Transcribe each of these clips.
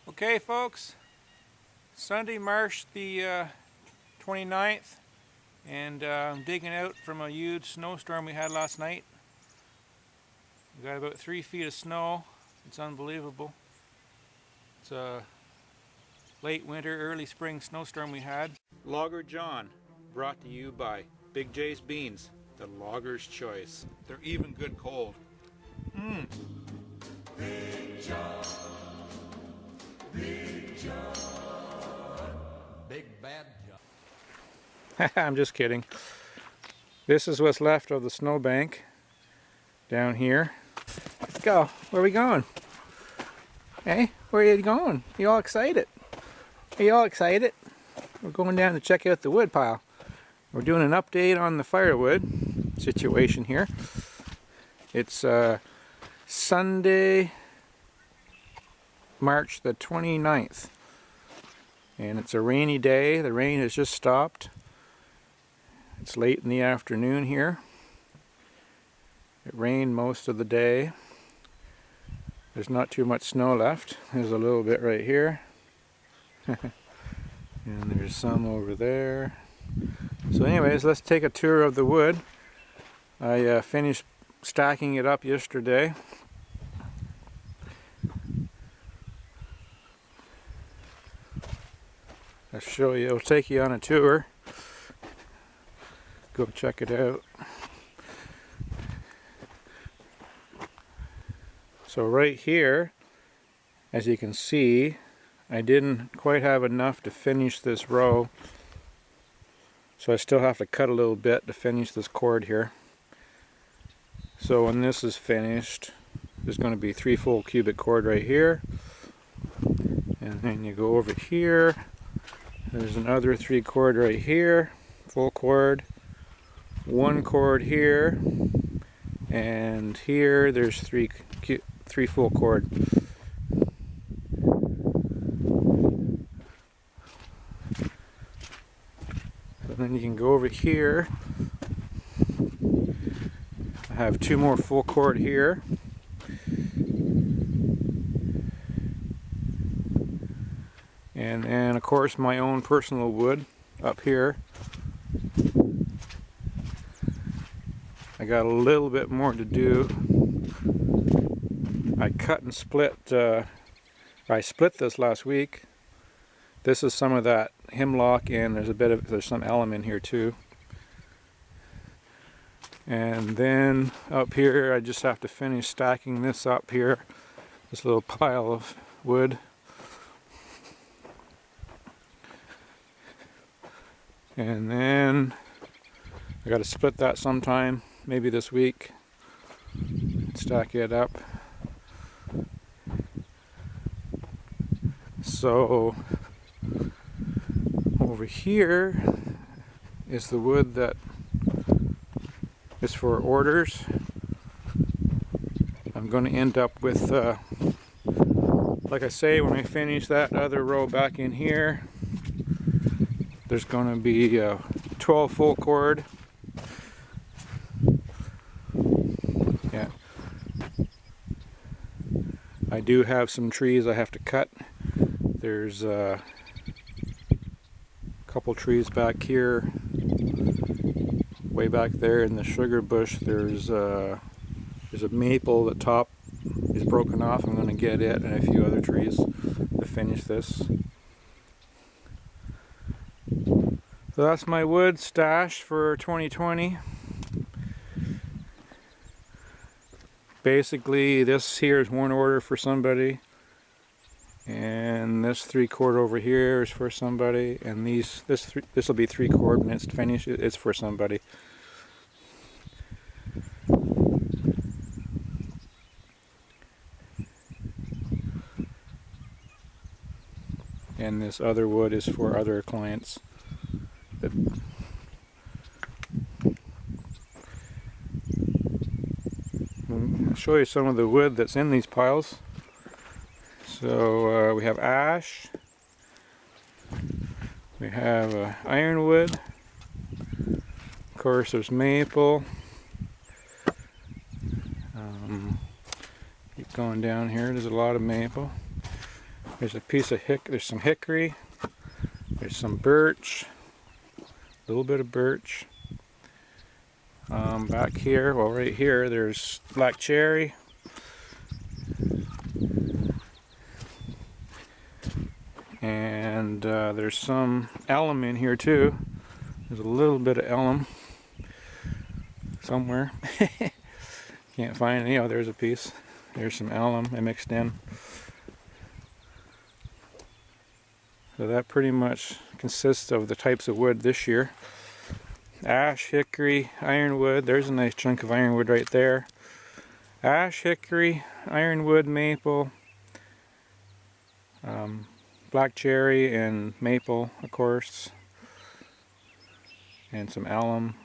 Okay folks, Sunday, March the 29th, and I'm digging out from a huge snowstorm we had last night. We got about 3 feet of snow. It's unbelievable. It's a late winter, early spring snowstorm we had. Logger John, brought to you by Big J's Beans, the logger's choice. They're even good cold. Big John, Big John, Big Bad John. I'm just kidding. This is what's left of the snowbank down here. Let's go. Where are we going? Hey, where are you going? You all excited? Are you all excited? We're going down to check out the wood pile. We're doing an update on the firewood situation here. It's Sunday, March the 29th. And it's a rainy day. The rain has just stopped. It's late in the afternoon here. It rained most of the day. There's not too much snow left. There's a little bit right here. And there's some over there. So anyways, let's take a tour of the wood. I finished stacking it up yesterday. I'll show you, I'll take you on a tour. Go check it out. So right here, as you can see, I didn't quite have enough to finish this row. So I still have to cut a little bit to finish this cord here. So when this is finished, there's going to be 3 full cubic cord right here. And then you go over here. There's another 3 cord right here, full cord. 1 cord here, and here there's 3 full cord. And then you can go over here. I have 2 more full cord here. And then of course my own personal wood up here. I got a little bit more to do. I cut and split, I split this last week. This is some of that hemlock, and there's some elm in here too. And then up here I just have to finish stacking this up here, this little pile of wood. And then I got to split that sometime, maybe this week, stack it up. So over here is the wood that is for orders. I'm going to end up with, like I say, when I finish that other row back in here, there's going to be 12 full cord. Yeah. I do have some trees I have to cut. There's a couple trees back here. Way back there in the sugar bush, there's a maple. The top is broken off. I'm going to get it and a few other trees to finish this. So that's my wood stash for 2020. Basically, this here is one order for somebody, and this 3 cord over here is for somebody, and this will be 3 cord when it's finished. It's for somebody. And this other wood is for other clients. I'll show you some of the wood that's in these piles. So we have ash, we have ironwood, of course there's maple. Keep going down here, there's a lot of maple. There's a piece of there's some hickory, there's some birch, a little bit of birch. Back here, well right here, there's black cherry. And there's some alum in here too. There's a little bit of alum somewhere. Can't find any. Oh, there's a piece. There's some alum I mixed in. So that pretty much consists of the types of wood this year. Ash, hickory, ironwood. There's a nice chunk of ironwood right there. Ash, hickory, ironwood, maple, black cherry, and maple, of course, and some alum.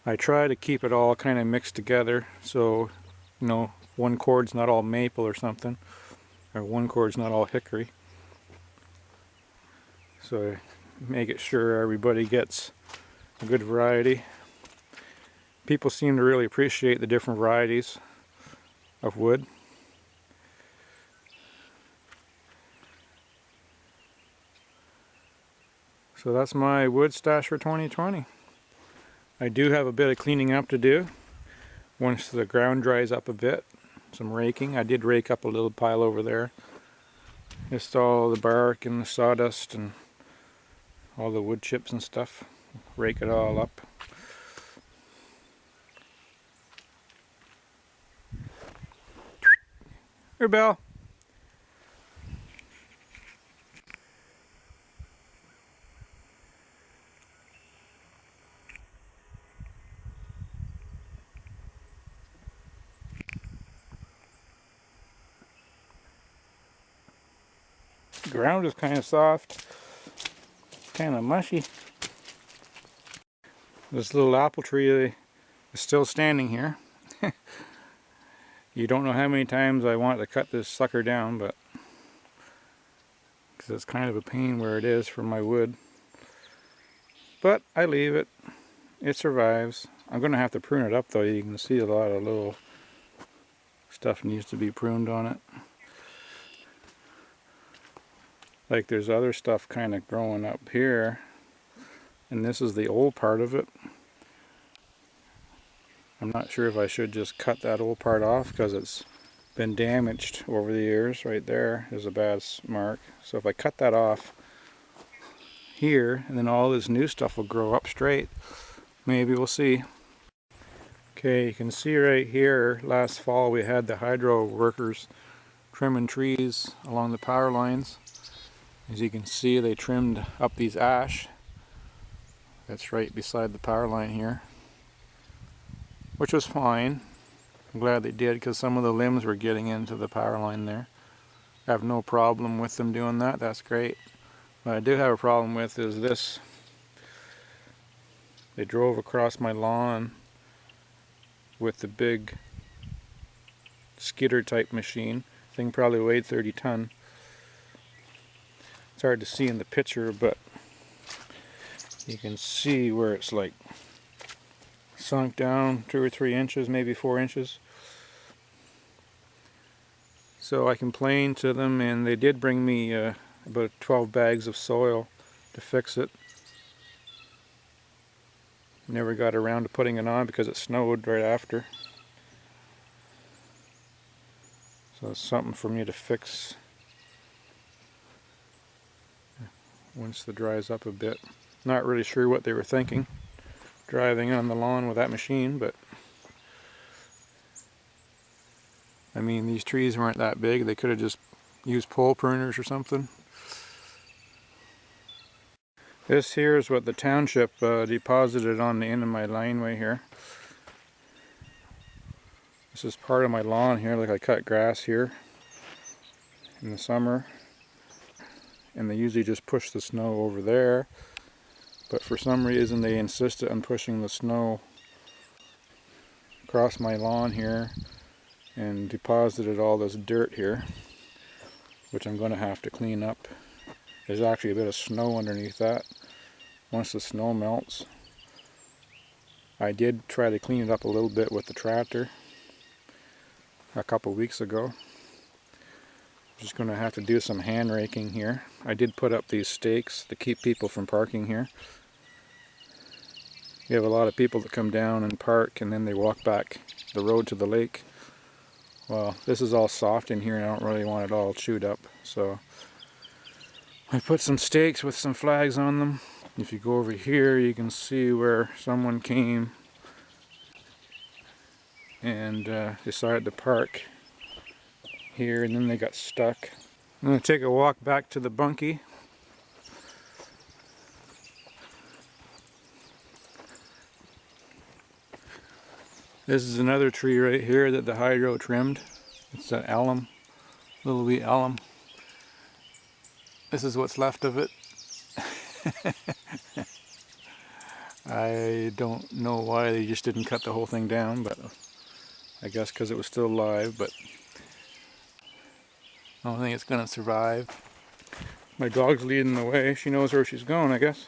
I try to keep it all kind of mixed together, so you know, one cord's not all maple or something, or one cord's not all hickory. So I make it sure everybody gets a good variety. People seem to really appreciate the different varieties of wood. So that's my wood stash for 2020. I do have a bit of cleaning up to do once the ground dries up a bit. Some raking. I did rake up a little pile over there. Just all the bark and the sawdust and all the wood chips and stuff. Rake it all up. Here, Belle. The ground is kind of soft, kind of mushy. This little apple tree is still standing here. You don't know how many times I want to cut this sucker down, but because it's kind of a pain where it is for my wood. But I leave it. It survives. I'm going to have to prune it up though. You can see a lot of little stuff needs to be pruned on it. Like there's other stuff kind of growing up here, and this is the old part of it. I'm not sure if I should just cut that old part off because it's been damaged over the years. Right there is a bad mark. So if I cut that off here, and then all this new stuff will grow up straight. Maybe, we'll see. Okay, you can see right here, last fall we had the hydro workers trimming trees along the power lines. As you can see, they trimmed up these ash. That's right beside the power line here, which was fine. I'm glad they did because some of the limbs were getting into the power line there. I have no problem with them doing that. That's great. What I do have a problem with is this. They drove across my lawn with the big skidder type machine. Thing probably weighed 30 ton. It's hard to see in the picture, but you can see where it's like sunk down 2 or 3 inches, maybe 4 inches. So I complained to them, and they did bring me about 12 bags of soil to fix it. Never got around to putting it on because it snowed right after. So it's something for me to fix once it dries up a bit. Not really sure what they were thinking driving on the lawn with that machine, but I mean, these trees weren't that big. They could have just used pole pruners or something. This here is what the township deposited on the end of my laneway here. This is part of my lawn here. Like, I cut grass here in the summer, and they usually just push the snow over there, but for some reason they insisted on pushing the snow across my lawn here and deposited all this dirt here, which I'm going to have to clean up. There's actually a bit of snow underneath that. Once the snow melts, I did try to clean it up a little bit with the tractor, a couple weeks ago. Just going to have to do some hand raking here. I did put up these stakes to keep people from parking here. You have a lot of people that come down and park and then they walk back the road to the lake. Well, this is all soft in here and I don't really want it all chewed up. So I put some stakes with some flags on them. If you go over here, you can see where someone came and decided to park here, and then they got stuck. I'm going to take a walk back to the bunkie. This is another tree right here that the hydro trimmed. It's an alum, little wee alum. This is what's left of it. I don't know why they just didn't cut the whole thing down, but I guess because it was still alive, but I don't think it's going to survive. My dog's leading the way. She knows where she's going, I guess.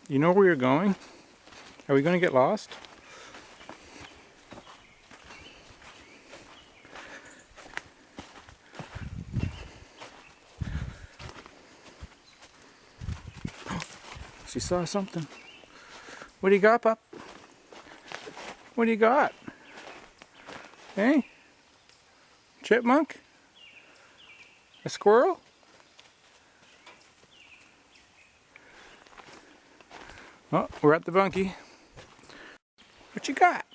You know where you're going? Are we going to get lost? She saw something. What do you got, pup? What do you got? Hey? Chipmunk? A squirrel? Oh, we're at the bunkie. What you got?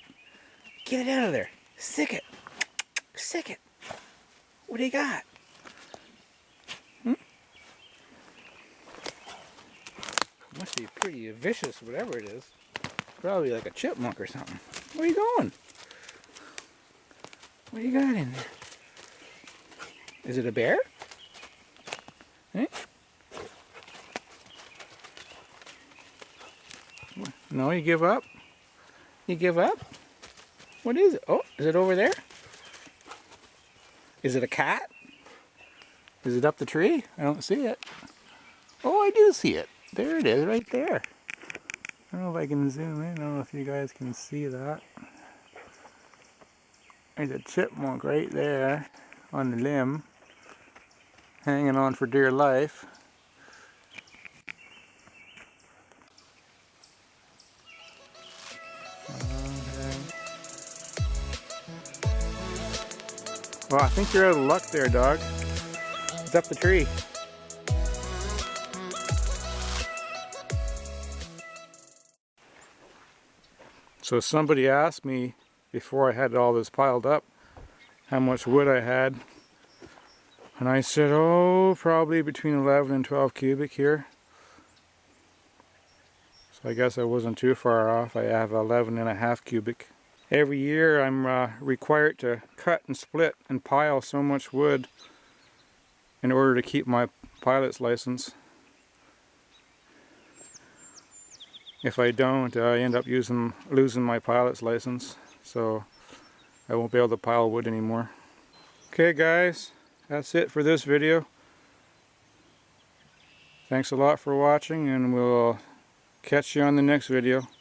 Get it out of there. Sick it. Sick it. What do you got? Must be pretty vicious, whatever it is. Probably like a chipmunk or something. Where are you going? What do you got in there? Is it a bear? Eh? No, you give up? You give up? What is it? Oh, is it over there? Is it a cat? Is it up the tree? I don't see it. Oh, I do see it. There it is, right there. I don't know if I can zoom in. I don't know if you guys can see that. There's a chipmunk right there on the limb, hanging on for dear life. Okay. Well, I think you're out of luck there, dog. It's up the tree. So somebody asked me before I had all this piled up how much wood I had, and I said, oh, probably between 11 and 12 cubic here. So I guess I wasn't too far off. I have 11.5 cubic. Every year I'm required to cut and split and pile so much wood in order to keep my pilot's license. If I don't, I end up losing my pilot's license, so I won't be able to pile wood anymore. Okay guys, that's it for this video. Thanks a lot for watching, and we'll catch you on the next video.